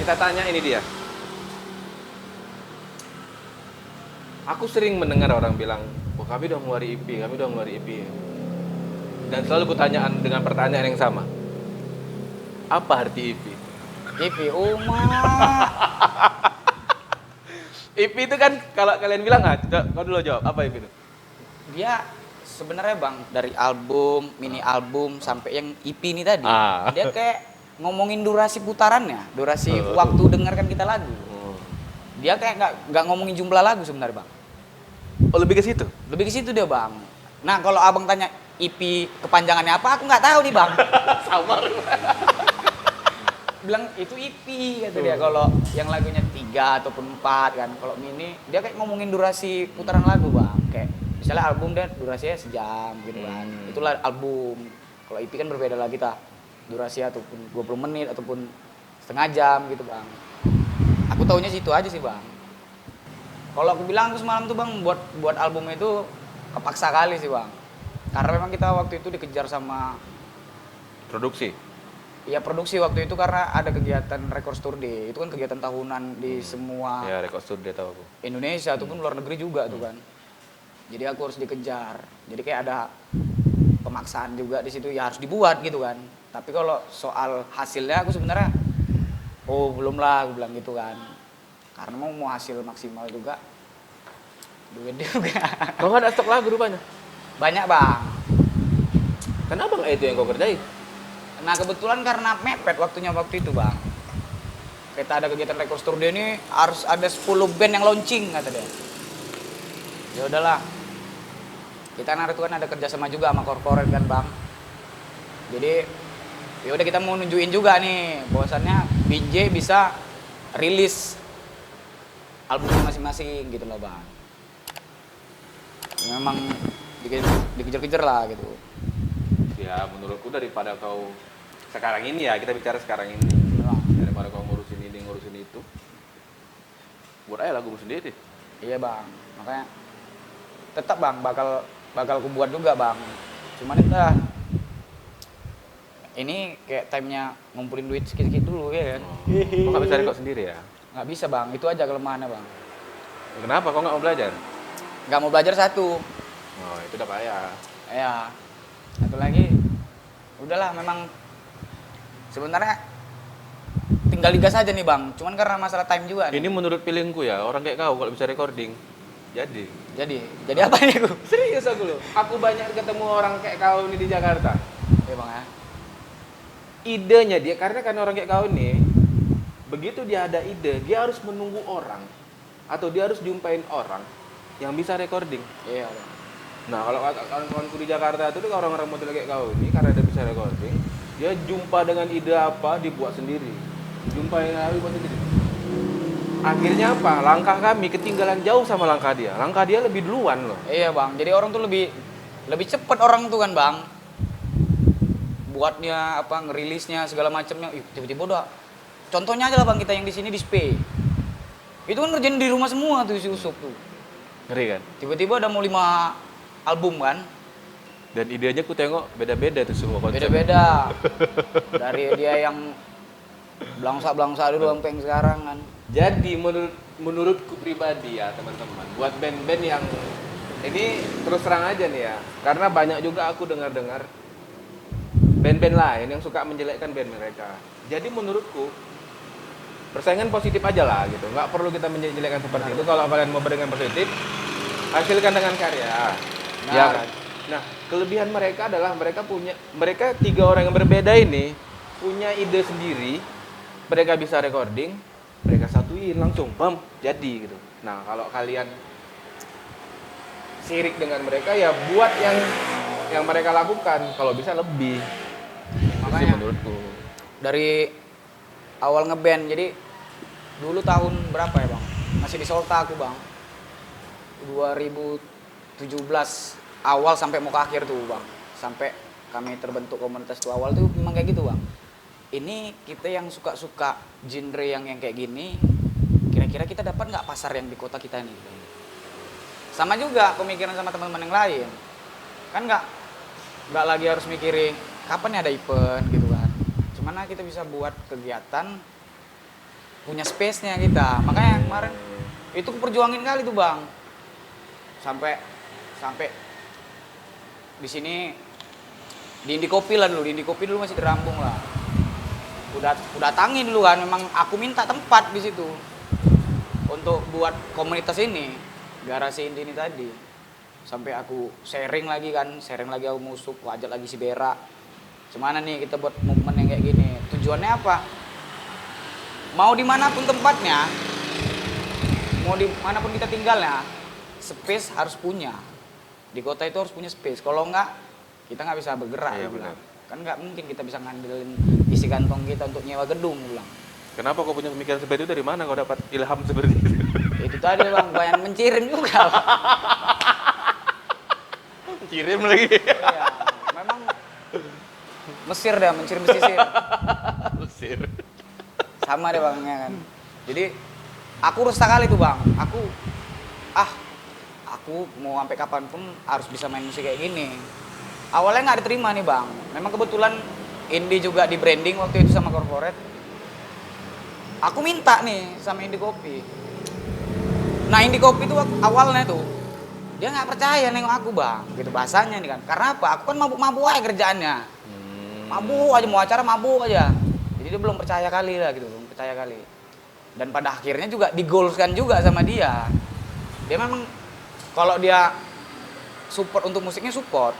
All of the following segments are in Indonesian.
kita tanya ini dia. Aku sering mendengar orang bilang, oh kami udah ngeluarin EP, kami udah ngeluarin EP. Dan selalu kutanyaan dengan pertanyaan yang sama. Apa arti EP? EP, Uma. EP itu kan kalau kalian bilang, kau dulu jawab, apa EP itu? Dia sebenarnya bang, dari album, mini album, sampai yang EP ini tadi. Dia kayak ngomongin durasi putarannya, durasi waktu dengarkan kita lagu. Dia kayak nggak ngomongin jumlah lagu sebenarnya bang. Oh lebih ke situ? Lebih ke situ dia bang. Nah kalau abang tanya EP kepanjangannya apa, aku nggak tahu nih bang. Sama. Bilang itu EP kata dia. Kalau yang lagunya 3 ataupun 4 kan. Kalau mini dia kayak ngomongin durasi putaran lagu bang. Kayak misalnya album dia durasinya sejam gitu kan. Itulah album. Kalau EP kan berbeda lagi ta. Durasi ataupun 20 menit ataupun setengah jam gitu bang. Aku taunya situ aja sih bang. Kalau aku bilang aku semalam tuh bang buat album itu kepaksa kali sih bang. Karena memang kita waktu itu dikejar sama Produksi? ya produksi waktu itu karena ada kegiatan Record Store Day. Itu kan kegiatan tahunan di semua Ya Record Store Day tahu aku. Indonesia ataupun luar negeri juga tuh kan. Jadi aku harus dikejar. Jadi kayak ada pemaksaan juga di situ ya harus dibuat gitu kan. Tapi kalau soal hasilnya aku sebenarnya belum lah aku bilang gitu kan. Karena mau hasil maksimal juga duit juga. Kau nggak ada stok lagu rupanya? Banyak bang. Kenapa nggak itu yang kau kerjain? Nah kebetulan karena mepet waktunya waktu itu bang. Kita ada kegiatan Record Store Day ini harus ada 10 band yang launching kata dia. Ya udahlah. Kita kan ada kerjasama juga sama korporat kan bang. Jadi ya udah kita mau nunjukin juga nih bahwasannya BJ bisa rilis albumnya masing-masing gitu loh bang. Memang dikejar-kejar lah gitu. Ya menurutku daripada kau sekarang ini ya, kita bicara sekarang ini. Memang. Daripada kau ngurusin ini, ngurusin itu, buat aja lagu sendiri. Iya bang, makanya tetap bang bakal aku buat juga bang. Cuman ini kayak timenya ngumpulin duit sedikit dulu ya kan. Kau nggak bisa record sendiri ya? Nggak bisa bang, itu aja kelemahannya bang. Kenapa kau nggak mau belajar? Nggak mau belajar satu. Oh itu udah payah. Ya, satu lagi, udahlah memang sebenarnya tinggal digas aja nih bang. Cuman karena masalah time juga. Ini menurut feelingku ya, orang kayak kau kalau bisa recording, jadi apa nih aku? serius aku loh. Aku banyak ketemu orang kayak kau ini di Jakarta. Ya bang ya. Idenya dia, karena orang kayak kau ini, begitu dia ada ide, dia harus menunggu orang atau dia harus jumpain orang yang bisa recording. Iya bang. Nah kalau kawan-kawanku di Jakarta itu kalau orang-orang model kayak kau ini, karena dia bisa recording, dia jumpa dengan ide apa dibuat sendiri, jumpain lagi buat sendiri. Akhirnya apa? Langkah kami ketinggalan jauh sama langkah dia. Langkah dia lebih duluan loh. Iya bang. Jadi orang tuh lebih cepet orang tuh kan bang. Buatnya apa, ngerilisnya segala macamnya. Tiba-tiba udah. Contohnya aja lah bang, kita yang di sini di SPE. Itu kan ngerjain di rumah semua tuh si Usup tuh. Ngeri kan? Tiba-tiba udah mau 5 album kan. Dan idenya ku tengok beda-beda tuh semua konsep. Beda-beda. Dari dia yang belangsa dulu sampai yang sekarang kan. Jadi menurutku pribadi ya teman-teman, buat band-band yang ini terus terang aja nih ya, karena banyak juga aku dengar-dengar band-band lain yang suka menjelekkan band mereka. Jadi menurutku persaingan positif aja lah gitu, nggak perlu kita menjelekkan seperti itu. Kalau kalian mau dengan positif, hasilkan dengan karya. Ya kan? Nah kelebihan mereka adalah mereka 3 orang yang berbeda ini punya ide sendiri, mereka bisa recording, mereka satuin langsung, bam, jadi gitu. Nah kalau kalian sirik dengan mereka ya buat yang mereka lakukan, kalau bisa lebih. Makanya menurutku dari awal ngeband, jadi dulu tahun berapa ya bang? Masih di Solta aku bang. 2017 awal sampai mau ke akhir tuh bang. Sampai kami terbentuk komunitas tuh awal tuh memang kayak gitu bang. Ini kita yang suka-suka genre yang kayak gini, kira-kira kita dapat nggak pasar yang di kota kita ini? Sama juga pemikiran sama teman-teman yang lain. Kan nggak lagi harus mikirin kapan ya ada event gitu kan. Cuman kita bisa buat kegiatan punya space-nya kita. Makanya kemarin itu aku perjuangin kali tuh bang, sampai di sini di Indikopi lah dulu, di Indikopi dulu masih di Rampung lah. Udah datangin dulu kan, memang aku minta tempat di situ untuk buat komunitas ini, garasi indie ini tadi. Sampai aku sharing lagi aku musuk, ajak lagi si Bera. Gimana nih kita buat movement yang kayak gini? Tujuannya apa? Mau dimanapun tempatnya, mau dimanapun kita tinggalnya, space harus punya. Di kota itu harus punya space. Kalau enggak, kita nggak bisa bergerak. Iya, bilang. benar. Kan nggak mungkin kita bisa ngandelin isi kantong kita untuk nyewa gedung. Bilang. Kenapa kau punya pemikiran seperti itu? Dari mana kau dapat ilham seperti itu? Itu tadi bang, banyak mencirim juga. Kirim lagi. Iya, memang Mesir dah, mencirim pesisir. Mesir. Sama deh bang, ya kan. Jadi aku rusak kali tuh bang. Aku mau sampai kapanpun harus bisa main musik kayak gini. Awalnya nggak diterima nih bang. Memang kebetulan indie juga di branding waktu itu sama corporate. Aku minta nih sama Indikopi. Nah Indikopi tuh awalnya tuh dia nggak percaya nengok aku bang, gitu bahasanya nih kan. Karena apa? Aku kan mabuk-mabuk aja kerjaannya. Mabuk aja, mau acara mabuk aja. Jadi dia belum percaya kali lah gitu, belum percaya kali. Dan pada akhirnya juga digolskan juga sama dia. Dia memang kalau dia support untuk musiknya support.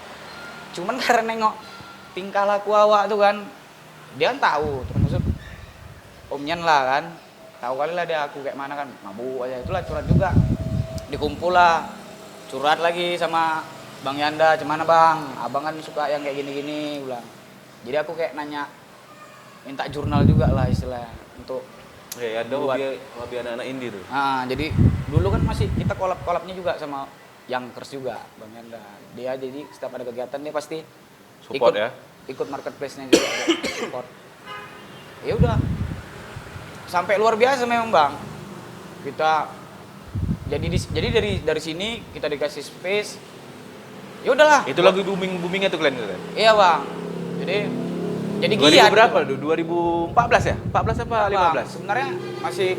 Cuman karena nengok tingkah laku awak tuh kan, dia kan tahu, termasuk Omnyan lah kan. Tahu kali lah dia aku kayak mana kan, mabuk aja. Itulah curhat juga. Dikumpul lah. Curhat lagi sama Bang Yanda, "Gimana Bang? Abang kan suka yang kayak gini-gini," bilang. Jadi aku kayak nanya, minta jurnal juga lah istilahnya untuk Ya, ada hobi anak-anak indie tuh. Nah, jadi dulu kan masih kita kolab-kolabnya juga sama Youngkers juga, Bang Yanda. Dia jadi setiap ada kegiatan dia pasti Support ikut, ya. ikut marketplace-nya juga support. Ya udah. Sampai luar biasa memang, Bang. Kita jadi dari sini kita dikasih space. Ya udahlah. Itu lagu boomingnya tuh kalian kan? Iya, Bang. Jadi giat. 2000 berapa tuh? 2014 ya? 14 apa 15? Sebenarnya masih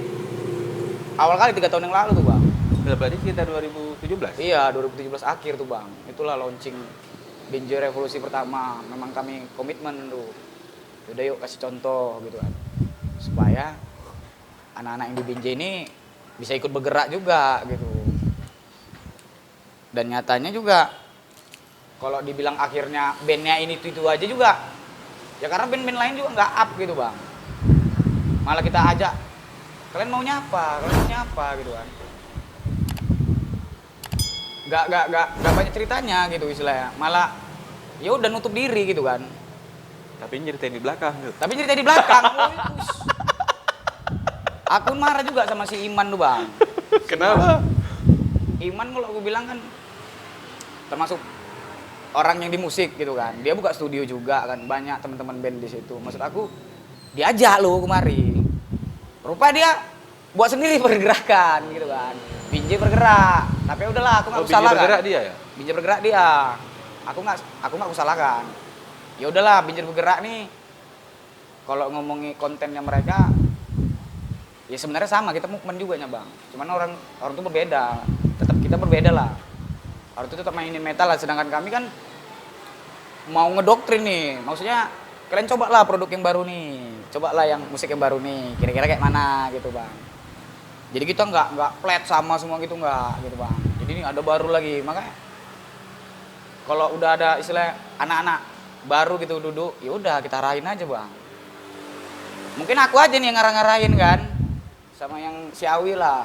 awal kali 3 tahun yang lalu tuh, Bang. Berarti sekitar 2017? Iya, 2017 akhir tuh, Bang. Itulah launching Binjai Revolusi pertama. Memang kami komitmen tuh. Udah yuk kasih contoh gitu kan. Supaya anak-anak yang di Binjai ini bisa ikut bergerak juga gitu. Dan nyatanya juga kalau dibilang akhirnya bandnya ini itu aja juga ya karena band-band lain juga nggak up gitu bang, malah kita ajak kalian maunya apa gitu kan, nggak banyak ceritanya gitu istilahnya, malah ya udah nutup diri gitu kan. Tapi nyeritain di belakang gitu. Tapi cerita di belakang. Aku marah juga sama si Iman tuh bang. Kenapa? Iman kalau aku bilang kan termasuk orang yang di musik gitu kan. Dia buka studio juga kan, banyak teman-teman band di situ. Maksud aku diajak lo kemari. Rupa dia buat sendiri pergerakan gitu kan. Binjai bergerak. Tapi udahlah aku nggak usah salahkan. Bergerak dia ya? Binjai bergerak dia. Aku nggak usah salahkan. Ya udahlah Binjai bergerak nih. Kalau ngomongin kontennya mereka ya sebenarnya sama, kita movement juga nya bang. Cuman orang tuh berbeda. Tetap kita berbeda lah. Orang itu tetap mainin metal lah, sedangkan kami kan mau ngedoktrin nih. Maksudnya kalian cobalah produk yang baru nih. Cobalah yang musik yang baru nih. Kira-kira kayak mana gitu bang. Jadi kita nggak flat sama semua gitu nggak gitu bang. Jadi ini ada baru lagi. Makanya kalau udah ada istilah anak-anak baru gitu duduk, ya udah kita arahin aja bang. Mungkin aku aja nih yang ngarah-ngarahin kan, sama yang si Awi lah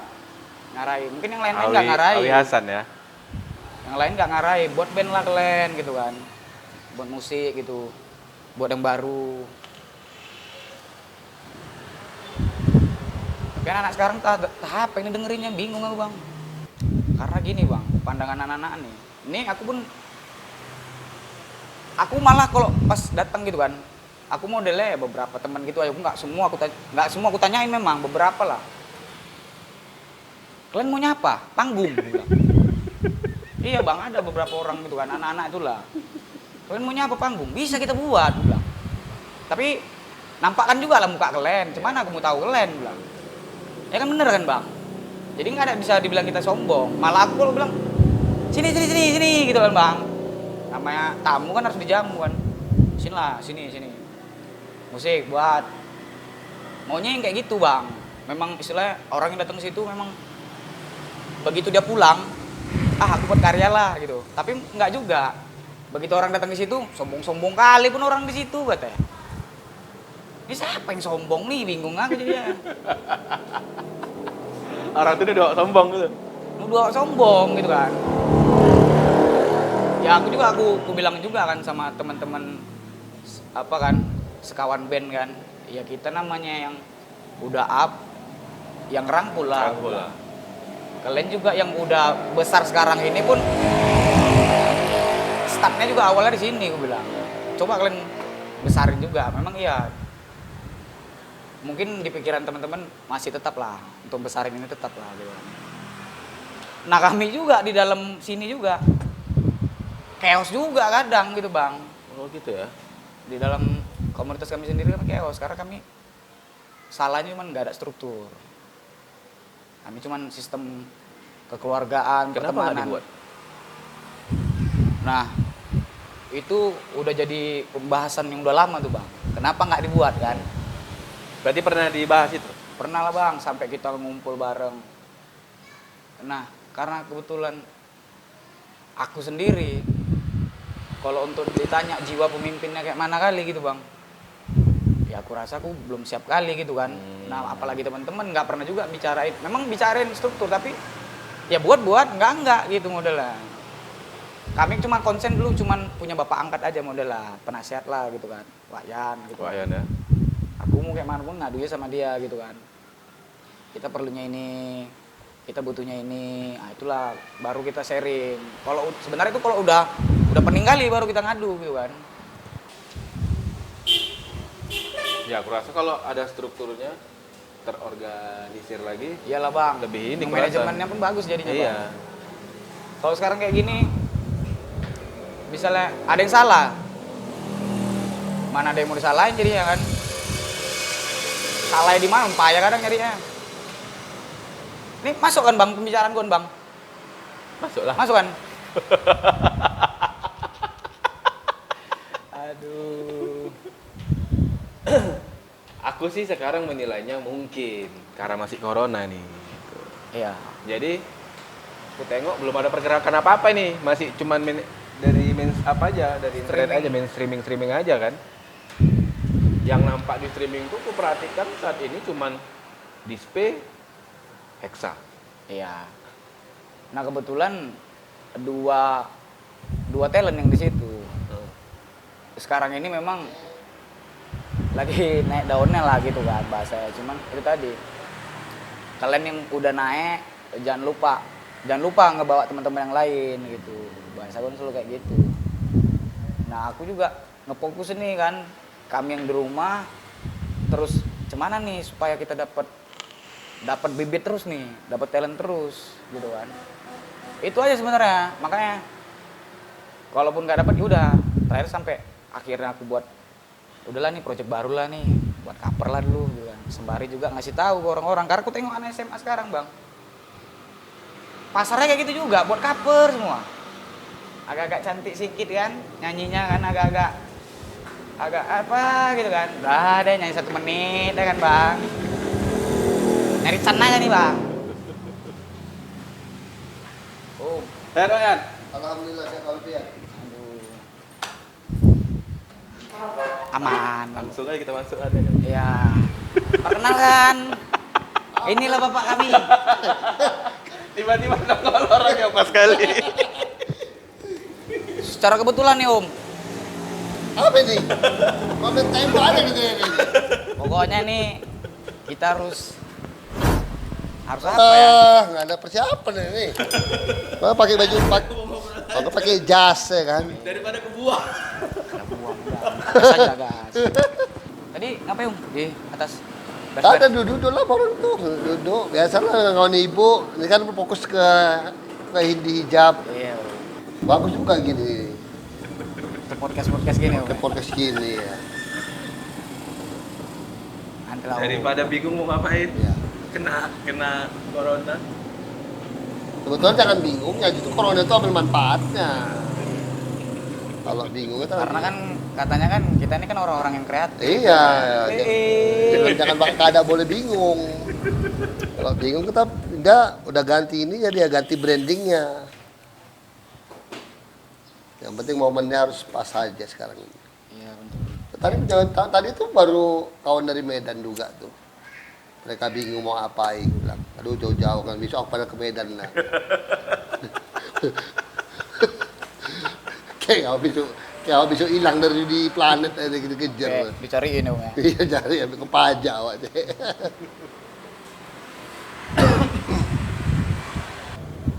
ngarahin. Mungkin yang lain-lain nggak ngarahin. Awi Hasan ya. Yang lain nggak ngarahin, buat band lah kalian gitu kan, buat musik gitu, buat yang baru. Tapi anak sekarang tahap ini dengerinnya bingung aku bang. Karena gini bang, pandangan anak-anak nih. Ini aku malah kalau pas datang gitu kan, aku modelnya beberapa teman gitu aja, nggak semua aku tanyain, memang beberapa lah. Kalian maunya apa? Panggung. Iya bang, ada beberapa orang gitu kan, anak-anak itulah. Kalian maunya apa? Panggung? Bisa kita buat, bilang. Tapi nampakkan juga lah muka kalian. Cuman aku mau tahu kalian, bilang. Ya kan bener kan bang? Jadi nggak ada bisa dibilang kita sombong. Malah aku kalau bilang sini gitu kan bang. Namanya tamu kan harus dijamu kan. Sini lah, sini. Musik buat. Maunya yang kayak gitu bang. Memang istilahnya orang yang datang ke situ memang begitu dia pulang, aku buat karya lah gitu. Tapi nggak juga. Begitu orang datang ke situ, sombong-sombong kali pun orang di situ katanya. Ini siapa yang sombong nih? Bingung aku jadinya. Orang itu udah sombong gitu. Nuduh sombong gitu kan. Ya aku bilang juga kan sama teman-teman apa kan, sekawan band kan. Ya kita namanya yang udah up, yang rangkul lah. Kalian juga yang udah besar sekarang ini pun startnya juga awalnya di sini, aku bilang. Coba kalian besarin juga. Memang iya. Mungkin di pikiran teman-teman masih tetap lah untuk besarin ini tetap lah gitu. Nah kami juga di dalam sini juga chaos juga kadang gitu bang. Oh gitu ya. Di dalam komunitas kami sendiri kan chaos karena kami salahnya cuma nggak ada struktur. Kami cuman sistem kekeluargaan, Kenapa nggak pertemanan. dibuat? Nah, itu udah jadi pembahasan yang udah lama tuh bang. Kenapa nggak dibuat kan? Berarti pernah dibahas itu? Pernah lah bang, sampai kita ngumpul bareng. Nah, karena kebetulan aku sendiri, kalau untuk ditanya jiwa pemimpinnya kayak mana kali gitu bang, ya aku rasa aku belum siap kali gitu kan. Nah apalagi teman-teman nggak pernah juga bicarain, memang bicarain struktur tapi ya buat enggak gitu modelnya. Kami cuma konsen dulu cuman punya bapak angkat aja model lah, penasihat lah gitu kan, Wayan gitu. Wayan ya. Aku mau kayak mana pun ngadunya sama dia gitu kan. Kita perlunya ini, kita butuhnya ini, nah itulah baru kita sharing. Kalau sebenarnya itu kalau udah pening kali baru kita ngadu gitu kan. Ya aku rasa kalau ada strukturnya terorganisir lagi, Iyalah bang, lebih ini manajemennya pun bagus jadinya iya. bang. Kalau sekarang kayak gini, misalnya ada yang salah, mana ada yang mau disalahin jadinya kan? Salahnya di mana? Payah kadang jadinya. Ini masuk kan bang pembicaraan gue bang? Masuklah. Masuk kan? Aduh. Aku sih sekarang menilainya mungkin karena masih corona nih. Iya. Jadi aku tengok belum ada pergerakan apa-apa nih, masih cuman dari apa aja, dari internet aja, main streaming aja kan. Yang nampak di streaming tuh aku perhatikan saat ini cuman display Hexa. Iya. Nah kebetulan dua talent yang di situ. Sekarang ini memang lagi naik daunnya lah gitu kan bahasanya. Cuman itu tadi, kalian yang udah naik jangan lupa ngebawa teman-teman yang lain gitu. Bahasa gue selalu kayak gitu. Nah aku juga ngefokus nih kan, kami yang di rumah terus cemana nih supaya kita dapat bibit terus nih, dapat talent terus gitu kan. Itu aja sebenarnya. Makanya kalaupun nggak dapat ya udah, terakhir sampai akhirnya aku buat udahlah nih project baru lah nih, buat cover lah dulu gitu kan. Sembari juga ngasih tahu ke orang-orang karena aku tengok anak SMA sekarang bang, pasarnya kayak gitu juga, buat cover semua, agak-agak cantik sedikit kan nyanyinya kan, agak apa gitu kan. Udah deh nyanyi 1 menit ya kan bang, nyari cananya nih bang. Oh Heroyan. Alhamdulillah saya Alfian. Aman. Langsung aja kita masuk aja. Ya. Perkenalkan. Inilah bapak kami. Tiba-tiba nongol orang yang pas kali. Secara kebetulan nih Om. Apa ini? Mobil tembak ada gitu ini. Pokoknya nih kita harus apa ya? Nggak ada persiapan ini. Maka pakai baju pakai jas ya kan. Daripada kebuang. Ada buang saja gas. Tadi ngapain Om? Di atas. Ada duduk lah baru tuh duduk. Biasalah ngawan ibu. Ini kan fokus ke hijab. Iya. Bagus juga gini. Podcast gini Om. Ke podcast gini ya. Nanti lah Om. Daripada bingung mau ngapain. Ya. kena corona. Sebetulnya jangan bingung ya, justru corona itu ambil manfaatnya. Kalau bingung itu Karena kan katanya kan kita ini kan orang-orang yang kreatif. iya, jangan kada boleh bingung. Kalau bingung kita udah ganti ini ya, dia ganti brandingnya. Yang penting momennya harus pas aja sekarang ini. Iya, betul. Tadi tuh baru kawan dari Medan juga tuh. Mereka bingung mau apain, bilang, aduh jauh-jauh kan besok pada ke Medan lah. kayak besok hilang dari di planet ada dikejar. Dicariin ya, Bang, ya. Iya cari ambil ke pajak awak deh.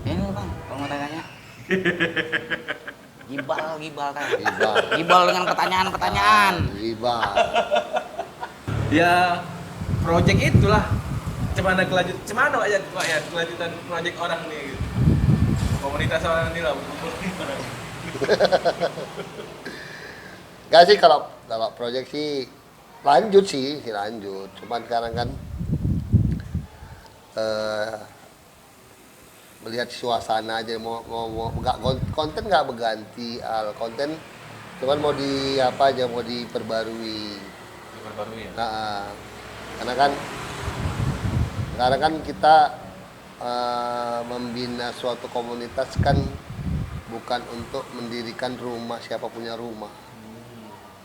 Ini loh, Bang, kalau mau tanya. Gibal kan. Gibal. Gibal dengan pertanyaan-pertanyaan. Gibal. Ya project itulah. Cemana aja Pak ya kelanjutan project orang nih gitu. Komunitas orang ini lah. Gak sih kalau proyek sih lanjut. Cuman sekarang kan melihat suasana aja mau nggak konten nggak berganti konten cuman mau diperbarui. Diperbarui ya. Nah, karena kan kita membina suatu komunitas kan bukan untuk mendirikan rumah siapa punya rumah.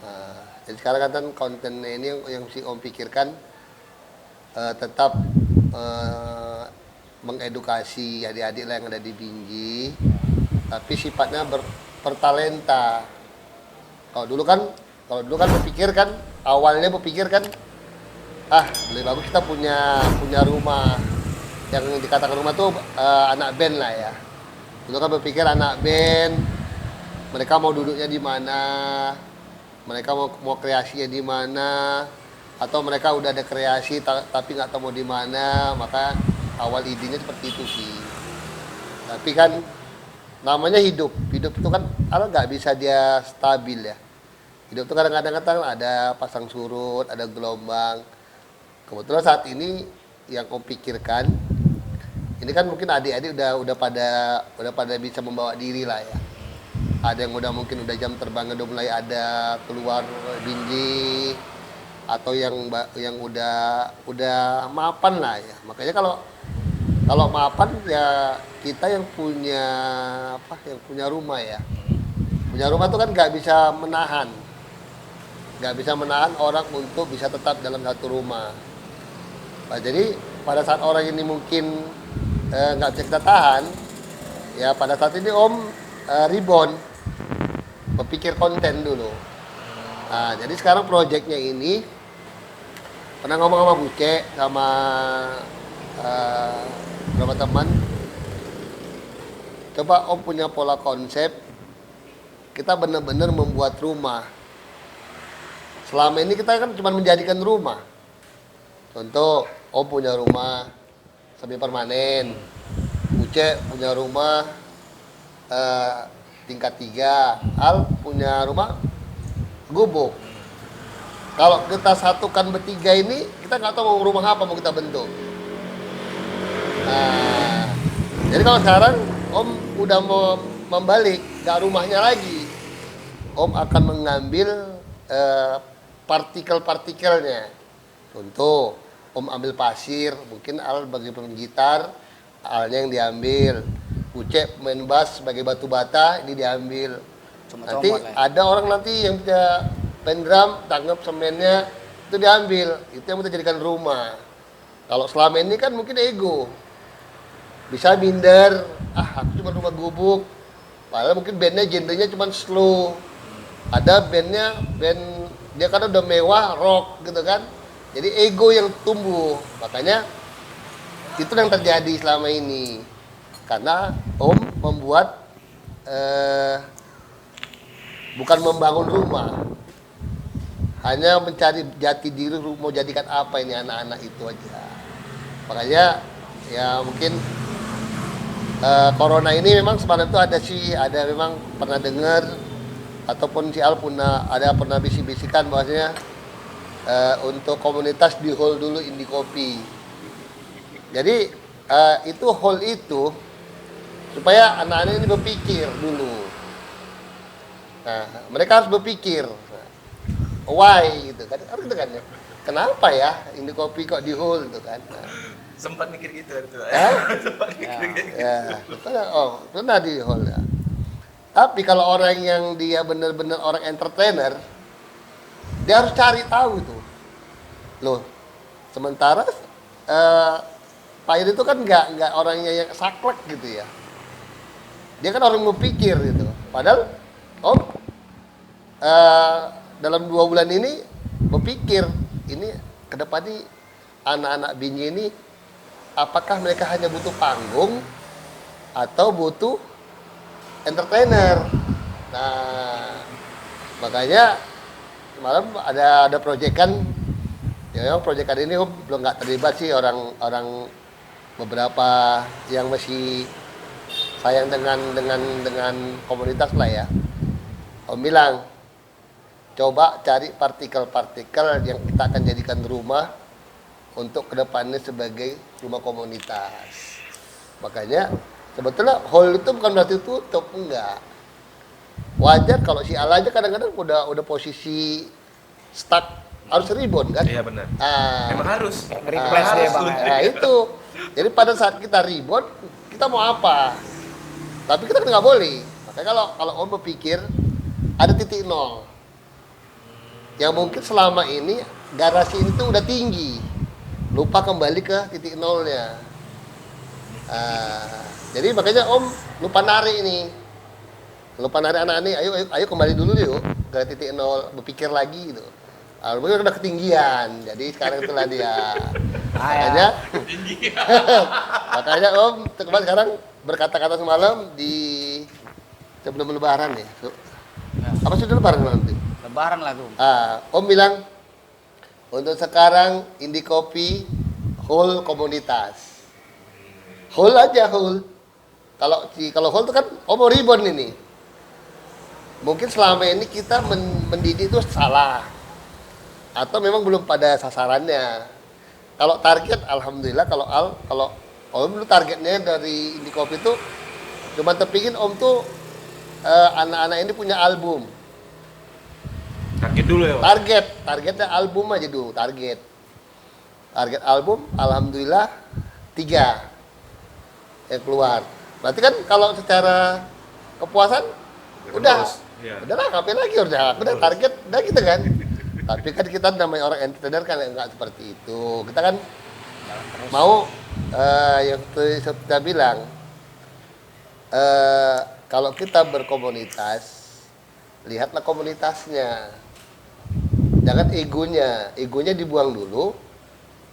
Nah, jadi sekarang kan kontennya ini yang si Om pikirkan tetap mengedukasi adik-adik yang ada di Binjai, tapi sifatnya bertalenta. Kalau dulu kan awalnya berpikir kan lebih bagus kita punya rumah, yang dikatakan rumah tuh anak band lah ya. Dulu kan berpikir anak band, mereka mau duduknya di mana, mereka mau kreasinya di mana, atau mereka udah ada kreasi tapi nggak tahu mau di mana, maka awal idenya seperti itu sih. Tapi kan namanya hidup itu kan nggak bisa dia stabil ya. Hidup itu kadang-kadang ada pasang surut, ada gelombang. Kebetulan saat ini yang Om pikirkan, ini kan mungkin adik-adik udah pada bisa membawa diri lah ya. Ada yang mungkin udah jam terbangnya udah mulai ada keluar Binjai, atau yang udah mapan lah ya. Makanya kalau mapan ya kita yang punya rumah ya. Punya rumah itu kan nggak bisa menahan orang untuk bisa tetap dalam satu rumah. Nah, jadi pada saat orang ini mungkin nggak bisa kita tahan, ya pada saat ini Om rebound, berpikir konten dulu. Nah, jadi sekarang proyeknya ini pernah ngomong sama Buce sama beberapa teman, coba Om punya pola konsep, kita benar-benar membuat rumah. Selama ini kita kan cuma menjadikan rumah. Contoh, Om punya rumah semi permanen, Buce punya rumah tingkat 3, Al punya rumah gubuk. Kalau kita satukan bertiga ini, kita nggak tahu mau rumah apa mau kita bentuk. Nah, jadi kalau sekarang Om udah mau membalik, nggak rumahnya lagi, Om akan mengambil partikel-partikelnya. Contoh, Om ambil pasir, mungkin Al bagi pemain gitar, Alnya yang diambil. Buce main bass sebagai batu bata, ini diambil. Nanti ada orang nanti yang punya band drum, tanggap semennya, itu diambil. Itu yang kita jadikan rumah. Kalau selama ini kan mungkin ego. Bisa minder, aku cuma rumah gubuk. Padahal mungkin bandnya genrenya cuma slow. Ada band dia kan udah mewah, rock gitu kan. Jadi ego yang tumbuh. Makanya itu yang terjadi selama ini. Karena Om membuat bukan membangun rumah. Hanya mencari jati diri, mau jadikan apa ini anak-anak itu aja. Makanya ya mungkin corona ini memang sebenarnya itu ada memang pernah dengar ataupun si Al pernah bisik-bisikan bahwasanya untuk komunitas di hold dulu Indie Kopi. Jadi itu hall itu supaya anak-anak ini berpikir dulu. Nah, mereka harus berpikir why gitu kan, harus gitu kan ya. Kenapa ya ini kopi kok di hall gitu kan? Nah, Sempat mikir gitu itu. Sempat mikir gitu. ya, pernah di hall ya. Tapi kalau orang yang dia benar-benar orang entertainer, dia harus cari tahu tuh. Loh, sementara Pak Iri itu kan nggak orangnya yang saklek gitu ya. Dia kan orang berpikir gitu. Padahal Om dalam 2 bulan ini berpikir ini ke depan nih anak-anak Binjai ini apakah mereka hanya butuh panggung atau butuh entertainer. Nah, makanya malam ada proyekan. Ya, proyekan ini belum nggak terlibat sih orang beberapa yang masih sayang dengan komunitas lah ya. Om bilang, coba cari partikel-partikel yang kita akan jadikan rumah untuk kedepannya sebagai rumah komunitas. Makanya sebetulnya hall itu bukan berarti tutup, enggak. Wajar kalau si Al aja kadang-kadang udah posisi stuck harus ribon kan? Iya benar. Emang harus. Replace dia bang. Nah itu. Jadi pada saat kita ribon, kita mau apa? Tapi kita nggak boleh. Makanya kalau Om berpikir ada titik nol. Yang mungkin selama ini garasi ini tuh udah tinggi, lupa kembali ke titik nolnya. Jadi makanya Om lupa narik ini, lupa narik anak ini. Ayo kembali dulu yuk ke titik nol, berpikir lagi gitu. Mungkin udah ketinggian, jadi sekarang itulah dia. Makanya Om sekarang berkata-kata semalam di sebelum Lebaran ya. Apa sudah Lebaran nanti? Lebaran lah tuh. Om bilang untuk sekarang Indie Kopi whole komunitas. Whole aja whole. Kalau whole itu kan Om mau ribon ini. Mungkin selama ini kita mendidik itu salah. Atau memang belum pada sasarannya. Kalau target alhamdulillah kalau Om dulu targetnya dari Indie Kopi itu cuma terpingin Om tuh anak-anak ini punya album. Target dulu ya, Pak? Targetnya album aja dulu, target album, alhamdulillah 3 yang keluar. Berarti kan kalau secara kepuasan udah lah ngapain lagi udah target udah gitu kan. Tapi kan kita namanya orang entertainer kan nggak seperti itu. Kita kan mau yang saya bilang kalau kita berkomunitas, lihatlah komunitasnya. Jangan egonya dibuang dulu,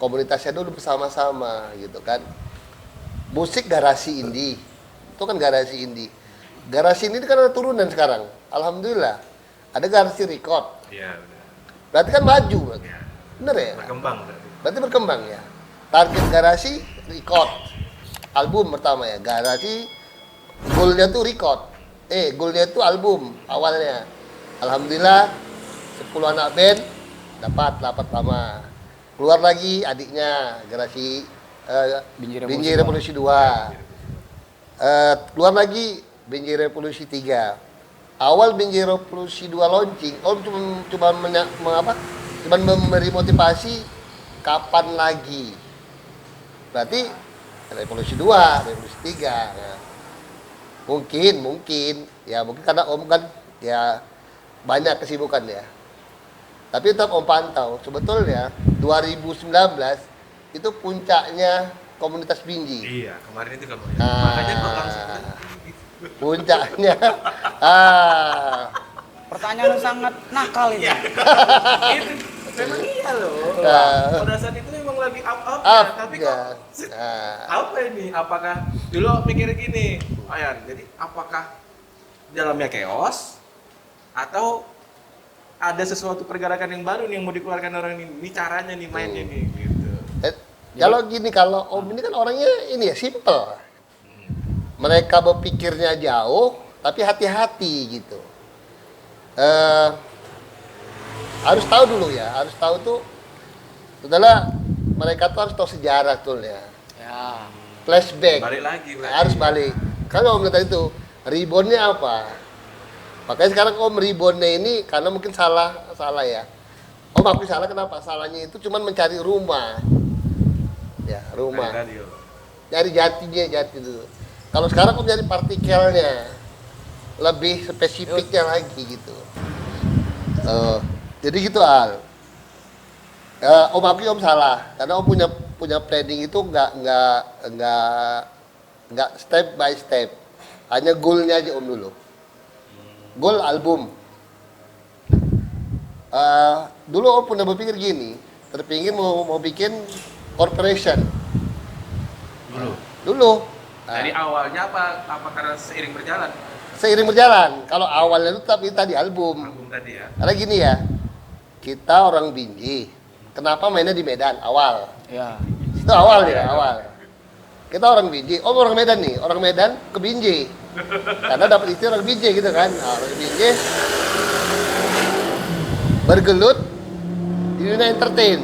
komunitasnya dulu bersama-sama gitu kan. Musik garasi indie, itu kan garasi indie. Garasi ini kan ada turunan sekarang, alhamdulillah. Ada garasi record. Iya, benar. Berarti kan maju, berarti. Bener ya? Berkembang. Berarti berkembang ya. Target garasi record, album pertama ya. Garasi goalnya tuh record, goalnya tuh album awalnya. Alhamdulillah 10 anak band dapat pertama. Keluar lagi adiknya garasi Binjai Revolusi 2. Keluar lagi Binjai Revolusi 3. Awal Binjai Revolusi 2 launching, Om cuma memberi motivasi kapan lagi. Berarti Revolusi 2, Revolusi 3. Nah, mungkin karena Om kan ya banyak kesibukan ya. Tapi tetap Om pantau, sebetulnya 2019 itu puncaknya komunitas Binjai. Iya, kemarin itu kamu. Makanya kok langsung puncaknya. Pertanyaan sangat nakal ini. itu memang iya loh. Pada saat itu memang lagi up ya, tapi kok apa ini? Apakah dulu mikir gini, Ayan, jadi apakah dalamnya chaos atau ada sesuatu pergerakan yang baru nih yang mau dikeluarkan orang ini caranya nih mainnya nih gitu. Kalau Om ini kan orangnya ini ya simple. Mereka berpikirnya jauh tapi hati-hati gitu. Harus tahu dulu ya, harus tahu tuh setelah mereka tuh harus tahu sejarah tuh ya. Ya. Flashback. Balik lagi berarti. Harus balik. Kalau om tadi itu, reboundnya apa? Makanya sekarang om reboundnya ini karena mungkin salah ya. Om aku salah kenapa? Salahnya itu cuma mencari rumah. Ya, rumah. Radio. Nyari jati dulu. Kalau sekarang om nyari partikelnya. Lebih spesifiknya lagi gitu. Jadi gitu Al. Om aku om salah karena om punya planning itu nggak step by step, hanya goalnya aja om dulu. Goal album. Dulu om pernah berpikir gini, terpingin mau bikin corporation. Dulu. Dari awalnya apa karena seiring berjalan? Seiring berjalan. Kalau awalnya itu tapi tadi album. Album tadi ya. Karena gini ya, kita orang Binjai. Kenapa mainnya di Medan awal? Ya. Itu awal ya, awal. Kita orang Binjai, orang Medan nih, orang Medan ke Binjai. Karena dapat istri orang Binjai gitu kan. Nah, orang Binjai bergelut di dunia entertain.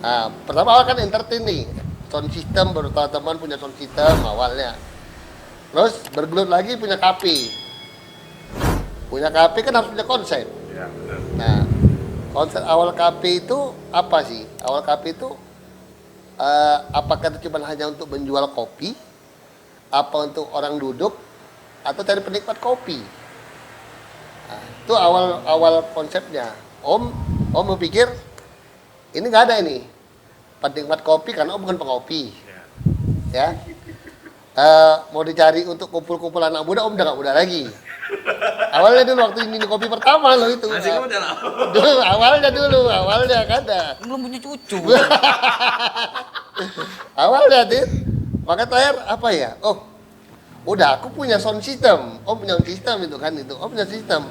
Nah, pertama awal kan entertain nih. Sound system, baru teman-teman punya sound system awalnya. Terus bergelut lagi punya kafe. Punya kafe kan harus punya konsep. Ya, benar. Nah, konsep awal kafe itu apa sih? Awal kafe itu apakah itu cuma hanya untuk menjual kopi, apa untuk orang duduk, atau cari penikmat kopi? Nah, itu awal konsepnya. Om berpikir ini nggak ada ini penikmat kopi karena om bukan pengopi, ya. Mau dicari untuk kumpul-kumpul anak muda, om udah nggak muda lagi. Awalnya dulu waktu ini kopi pertama loh itu. Masih muda lah. Dulu awalnya kan dah. Belum punya cucu. Awalnya Dit. Maka terakhir apa ya? Oh, udah aku punya sound system. Om punya sound system itu kan itu. Om punya sistem.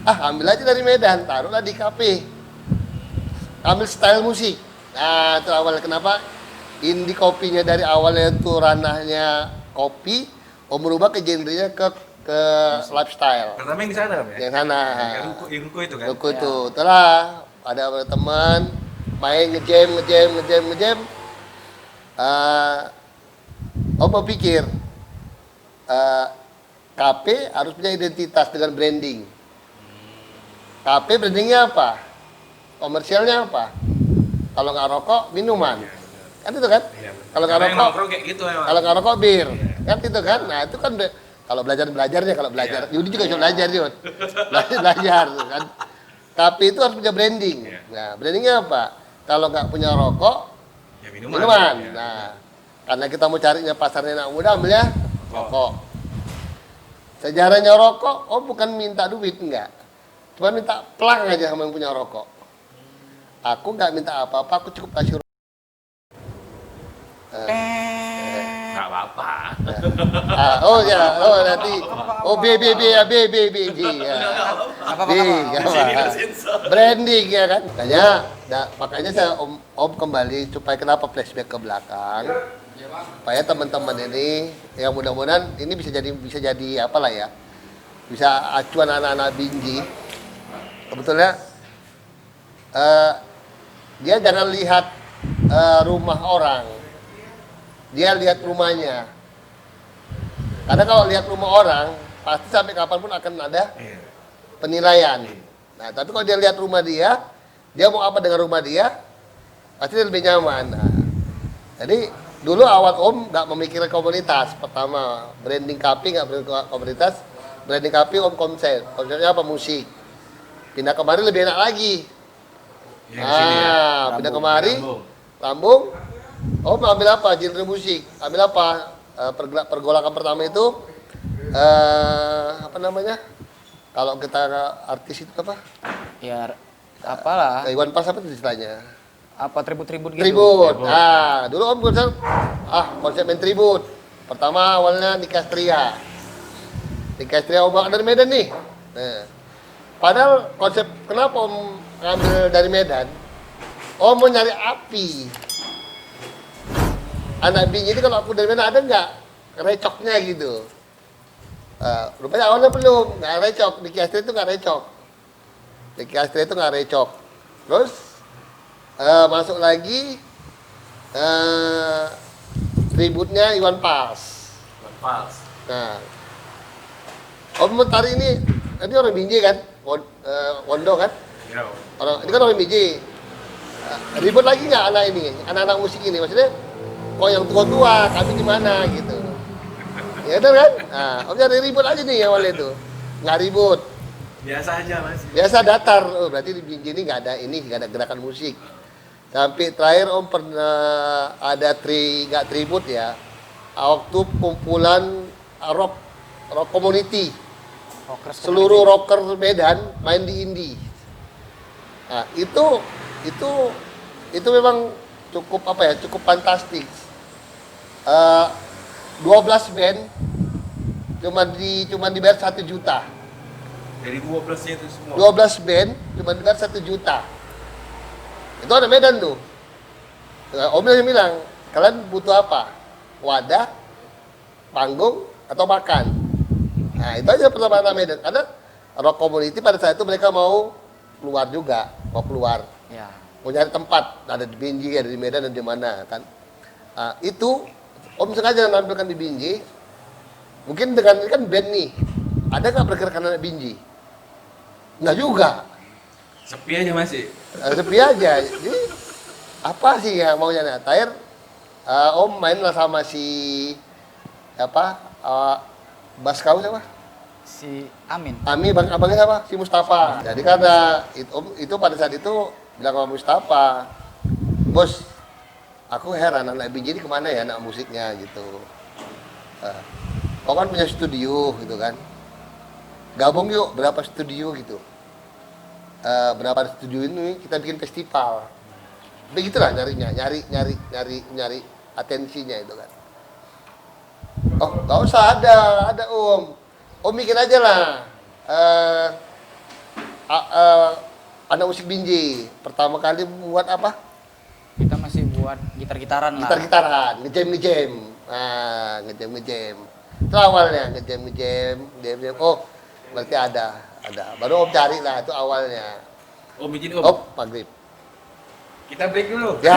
Ambil aja dari Medan, taruhlah di kafe. Ambil style musik. Nah, itu awalnya kenapa indie kopinya dari awalnya itu ranahnya kopi, om berubah ke genrenya ke lifestyle. Pertama yang di sana ya? Yang sana. Yang ruko itu kan? Ruko itu. Telah ada teman main ngejam. Om berpikir kafe harus punya identitas dengan branding. Kafe brandingnya apa? Komersialnya apa? Kalau nggak rokok, minuman. Kan itu kan? Iya, Kalau nggak karena yang rokok, nongkrong kayak gitu emang. kalau nggak rokok bir, kan itu kan? Nah itu kan kalau belajar, Yudi juga bisa belajar Yud, belajar kan. Tapi itu harus punya branding. Nah brandingnya apa? Kalau nggak punya rokok, Ya, minuman. Ya. Nah karena kita mau carinya pasarnya anak muda, ambilnya rokok. Sejarahnya rokok, bukan minta duit enggak, cuma minta pelang aja sama yang punya rokok. Aku nggak minta apa-apa, aku cukup kasih rokok. Nggak apa-apa. Nanti B ya. Apa-apa. Branding ya kan. Makanya saya om kembali supaya kenapa flashback ke belakang. Supaya teman-teman ini yang mudah-mudahan ini bisa jadi apalah ya. Bisa acuan anak-anak Binjai. Sebetulnya dia jangan lihat rumah orang. Dia lihat rumahnya. Karena kalau lihat rumah orang, pasti sampai kapanpun akan ada penilaian. Nah, tapi kalau dia lihat rumah dia mau apa dengan rumah dia, pasti dia lebih nyaman. Nah, jadi dulu awal om nggak memikirkan komunitas. Pertama, branding kafe nggak branding komunitas. Branding kafe om konsep. Konsepnya apa? Musik. Pindah kemari lebih enak lagi. Pindah kemari, Lambung. Om ambil apa? Genre musik. Ambil apa? Pergolakan pertama itu apa namanya? Kalau kita artis itu apa? Ya apalah. Iwan Fals apa itu istilahnya? Apa tribut-tribut gitu. Tribut. Nah, dulu om konsep main tribut. Pertama awalnya Nikah Stria om bawa dari Medan nih. Nah, padahal konsep kenapa om ngambil dari Medan? Om mau nyari api. Anak Binjai ini kalau aku dari Medan ada nggak recoknya gitu? Rupanya awalnya belum, nggak recok. Di Astri itu nggak recok. Terus masuk lagi tributnya Iwan Fals. Fals. Nah, Om Mentari ini orang Binjai kan, Wondo kan, Ya. ini kan orang Binjai. Ribut lagi nggak anak-anak musik ini, maksudnya, kok yang tua-tua, kami di mana gitu. Ya benar kan? Nah, Om jadi ribut aja nih awalnya itu, nggak ribut, Biasa aja Mas. biasa datar. Oh, berarti di Binjai ini nggak ada gerakan musik. Sampai terakhir Om pernah ada nggak tribut ya, waktu kumpulan rock community. Rockers Seluruh rocker Medan main di indie. Nah, itu memang cukup cukup fantastis. 12 band cuma dibayar 1 juta. Dari 12-nya itu semua. 12 band cuma dibayar 1 juta. Itu ada Medan tuh. Nah, Om yang bilang, kalian butuh apa? Wadah, panggung, atau makan? Nah, itu aja pertama Medan. Karena rock community pada saat itu mereka mau keluar juga, mau keluar. Ya. Mau nyari tempat, ada di Binjai, ada di Medan, ada di mana kan. Nah, itu Om sengaja menampilkan di Binjai. Mungkin dengan ini kan band nih, ada nggak pergerakan anak Binjai? Nggak juga. Sepi aja masih. Sepi aja. Jadi, apa sih yang maunya? Nah, terakhir Om main lah sama si Bas kau siapa? Si Amin. Abangnya siapa? Si Mustafa. Jadi karena itu pada saat itu bilang sama Mustafa, bos, aku heran anak Binjai ini kemana ya anak musiknya gitu. Kau kan punya studio gitu kan, gabung yuk berapa studio gitu. Berapa studio ini kita bikin festival. Begitulah nyari atensinya itu kan. Oh, nggak usah ada Om. Om bikin aja lah. Anak musik Binjai pertama kali buat apa? Kita masih buat gitar-gitaran lah. Gitar-gitaran, ngejam. Nah, ngejam. Itu awalnya ngejam. Oh, berarti ada. Baru Om cari lah, itu awalnya. Om izin Om. Oh, maghrib. Kita break dulu. Ya.